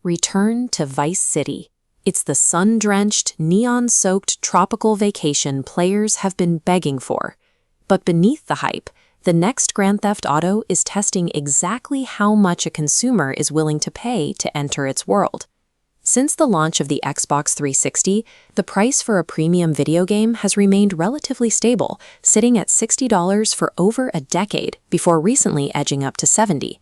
Return to Vice City. It's the sun-drenched, neon-soaked tropical vacation players have been begging for. But beneath the hype, the next Grand Theft Auto is testing exactly how much a consumer is willing to pay to enter its world. Since the launch of the Xbox 360, the price for a premium video game has remained relatively stable, sitting at $60 for over a decade before recently edging up to $70.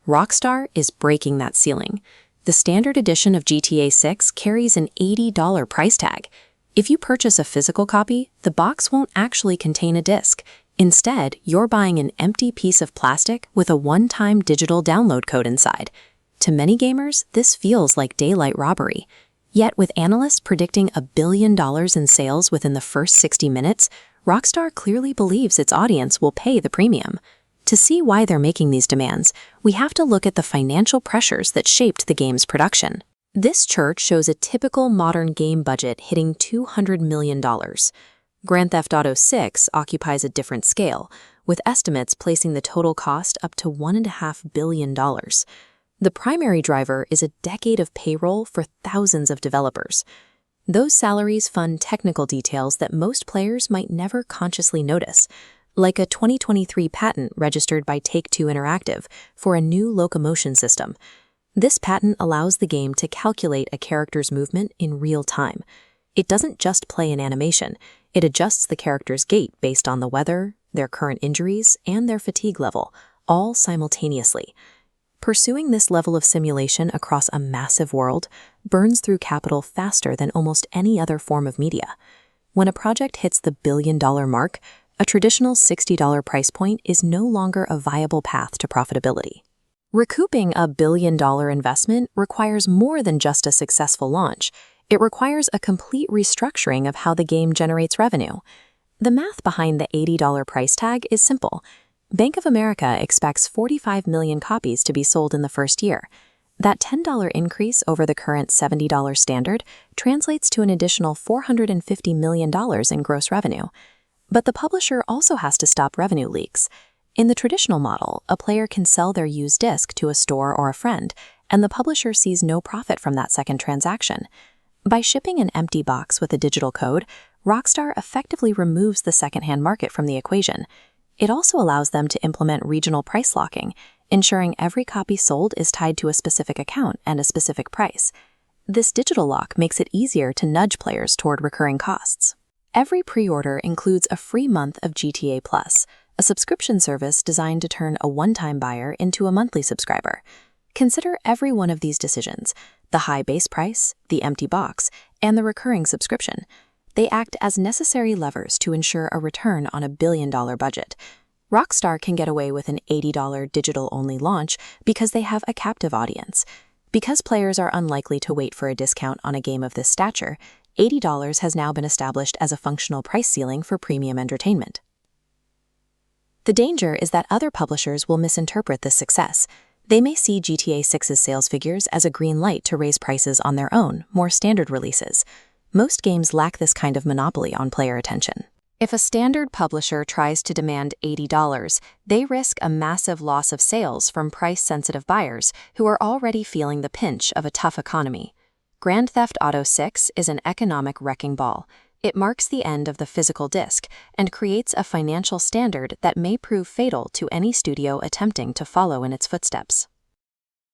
Rockstar is breaking that ceiling. The standard edition of GTA 6 carries an $80 price tag. If you purchase a physical copy, the box won't actually contain a disc. Instead, you're buying an empty piece of plastic with a one-time digital download code inside. To many gamers, this feels like daylight robbery. Yet with analysts predicting $1 billion in sales within the first 60 minutes, Rockstar clearly believes its audience will pay the premium. To see why they're making these demands, we have to look at the financial pressures that shaped the game's production. This chart shows a typical modern game budget hitting $200 million. Grand Theft Auto 6 occupies a different scale, with estimates placing the total cost up to $1.5 billion. The primary driver is a decade of payroll for thousands of developers. Those salaries fund technical details that most players might never consciously notice, like a 2023 patent registered by Take-Two Interactive for a new locomotion system. This patent allows the game to calculate a character's movement in real time. It doesn't just play an animation, it adjusts the character's gait based on the weather, their current injuries, and their fatigue level, all simultaneously. Pursuing this level of simulation across a massive world burns through capital faster than almost any other form of media. When a project hits the billion-dollar mark, a traditional $60 price point is no longer a viable path to profitability. Recouping a billion-dollar investment requires more than just a successful launch. It requires a complete restructuring of how the game generates revenue. The math behind the $80 price tag is simple. Bank of America expects 45 million copies to be sold in the first year. That $10 increase over the current $70 standard translates to an additional $450 million in gross revenue. But the publisher also has to stop revenue leaks. In the traditional model, a player can sell their used disc to a store or a friend, and the publisher sees no profit from that second transaction. By shipping an empty box with a digital code, Rockstar effectively removes the secondhand market from the equation. It also allows them to implement regional price locking, ensuring every copy sold is tied to a specific account and a specific price. This digital lock makes it easier to nudge players toward recurring costs. Every pre-order includes a free month of GTA Plus, a subscription service designed to turn a one-time buyer into a monthly subscriber. Consider every one of these decisions: the high base price, the empty box, and the recurring subscription. They act as necessary levers to ensure a return on a billion-dollar budget. Rockstar can get away with an $80 digital-only launch because they have a captive audience. Because players are unlikely to wait for a discount on a game of this stature, $80 has now been established as a functional price ceiling for premium entertainment. The danger is that other publishers will misinterpret this success. They may see GTA 6's sales figures as a green light to raise prices on their own, more standard releases. Most games lack this kind of monopoly on player attention. If a standard publisher tries to demand $80, they risk a massive loss of sales from price-sensitive buyers who are already feeling the pinch of a tough economy. Grand Theft Auto 6 is an economic wrecking ball. It marks the end of the physical disc and creates a financial standard that may prove fatal to any studio attempting to follow in its footsteps.